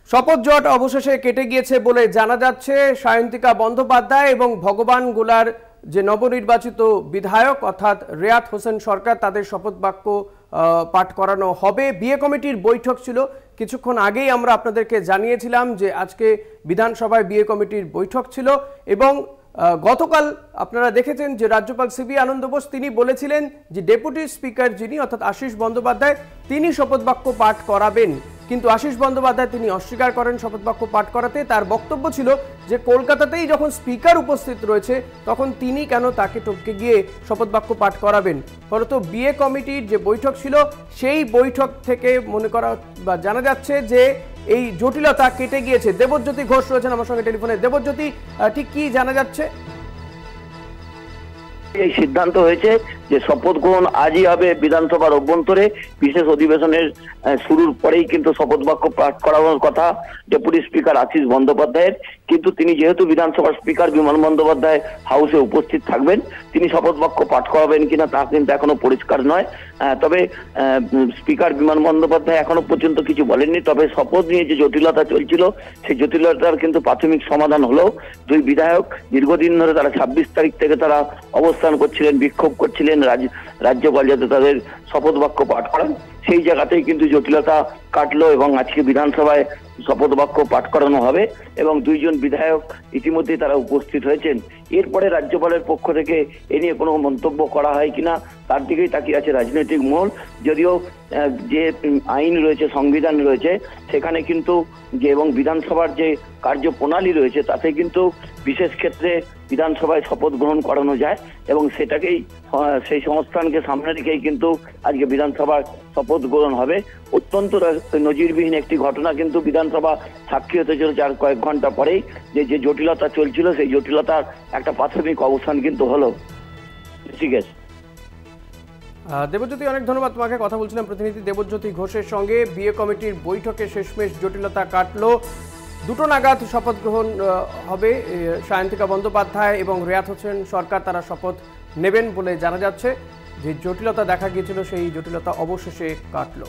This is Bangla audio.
শপথ জট অবশেষে কেটে গিয়েছে বলে জানা যাচ্ছে। সায়ন্তিকা বন্দ্যোপাধ্যায় এবং ভগবান গোলার যে নবনির্বাচিত বিধায়ক অর্থাৎ রেয়াত হোসেন সরকার, তাদের শপথ বাক্য পাঠ করানো হবে। বিয়ে কমিটির বৈঠক ছিল, কিছুক্ষণ আগেই আমরা আপনাদেরকে জানিয়েছিলাম যে আজকে বিধানসভায় বিয়ে কমিটির বৈঠক ছিল এবং গতকাল আপনারা দেখেছেন যে রাজ্যপাল সিবি আনন্দ বোস তিনি বলেছিলেন যে ডেপুটি স্পিকার যিনি অর্থাৎ আশিস বন্দ্যোপাধ্যায় তিনি শপথ বাক্য পাঠ করাবেন, কিন্তু আশিস বন্দ্যোপাধ্যায় তিনি অস্বীকার করেন শপথ বাক্য পাঠ করাতে। তার বক্তব্য ছিল যে কলকাতাতেই যখন স্পিকার উপস্থিত রয়েছে তখন তিনি কেন তাকে টপকে গিয়ে শপথ বাক্য পাঠ করাবেন। ফলত বিয়ে কমিটির যে বৈঠক ছিল সেই বৈঠক থেকে মনে করা বা জানা যাচ্ছে যে এই জটিলতা কেটে গিয়েছে। দেবজ্যোতি ঘোষ রয়েছেন আমার সঙ্গে টেলিফোনে। দেবজ্যোতি, ঠিক কি জানা যাচ্ছে? এই সিদ্ধান্ত হয়েছে যে শপথ গ্রহণ আজই হবে বিধানসভার অভ্যন্তরে। বিশেষ অধিবেশনের শুরুর পরেই কিন্তু শপথ বাক্য পাঠ করানোর কথা ডেপুটি স্পিকার আশিস বন্দ্যোপাধ্যায়ের, কিন্তু তিনি যেহেতু বিধানসভার স্পিকার বিমান বন্দ্যোপাধ্যায় হাউসে উপস্থিত থাকবেন, তিনি শপথ বাক্য পাঠ করাবেন কিনা তা কিন্তু এখনো পরিষ্কার নয়। তবে স্পিকার বিমান বন্দ্যোপাধ্যায় এখনো পর্যন্ত কিছু বলেননি। তবে শপথ নিয়ে যে জটিলতা চলছিল সেই জটিলতার কিন্তু প্রাথমিক সমাধান হলো। দুই বিধায়ক দীর্ঘদিন ধরে তারা 26 তারিখ থেকে তারা অবস্থান করছিলেন, বিক্ষোভ করছিলেন রাজ্যপাল যাতে তাদের শপথ বাক্য পাঠ করান, সেই জায়গাতেই কিন্তু জটিলতা কাটলো এবং আজকে বিধানসভায় শপথ বাক্য পাঠ করানো হবে এবং দুইজন বিধায়ক ইতিমধ্যেই তারা উপস্থিত হয়েছেন। এরপরে রাজ্যপালের পক্ষ থেকে এ নিয়ে কোনো মন্তব্য করা হয় কিনা তার দিকেই তাকিয়ে আছে রাজনৈতিক মহল। যদিও যে আইন রয়েছে, সংবিধান রয়েছে, সেখানে কিন্তু যে এবং বিধানসভার যে কার্যপ্রণালী রয়েছে তাতে কিন্তু বিশেষ ক্ষেত্রে বিধানসভায় শপথ গ্রহণ করানো যায় এবং সেটাকেই সেই সংস্থানকে সামনে রেখেই কিন্তু আজকে বিধানসভার শপথ গ্রহণ হবে। অত্যন্ত নজিরবিহীন একটি ঘটনা কিন্তু বিধানসভা সাক্ষী হতে চলেছে আর কয়েক ঘন্টা পরেই। যে জটিলতা চলছিল সেই জটিলতার একটা প্রাথমিক অবস্থান কিন্তু হলো। ঠিক আছে দেবজ্যোতি, অনেক ধন্যবাদ তোমাকে। কথা বলছিলাম প্রতিনিধি দেবজ্যোতি ঘোষের সঙ্গে। বিয়ে কমিটির বৈঠকে শেষমেশ জটিলতা কাটলো। 2টো নাগাদ শপথ গ্রহণ হবে। সায়ন্তিকা বন্দ্যোপাধ্যায় এবং রেয়াত হোসেন সরকার তারা শপথ নেবেন বলে জানা যাচ্ছে। যে জটিলতা দেখা গিয়েছিল সেই জটিলতা অবশেষে কাটলো।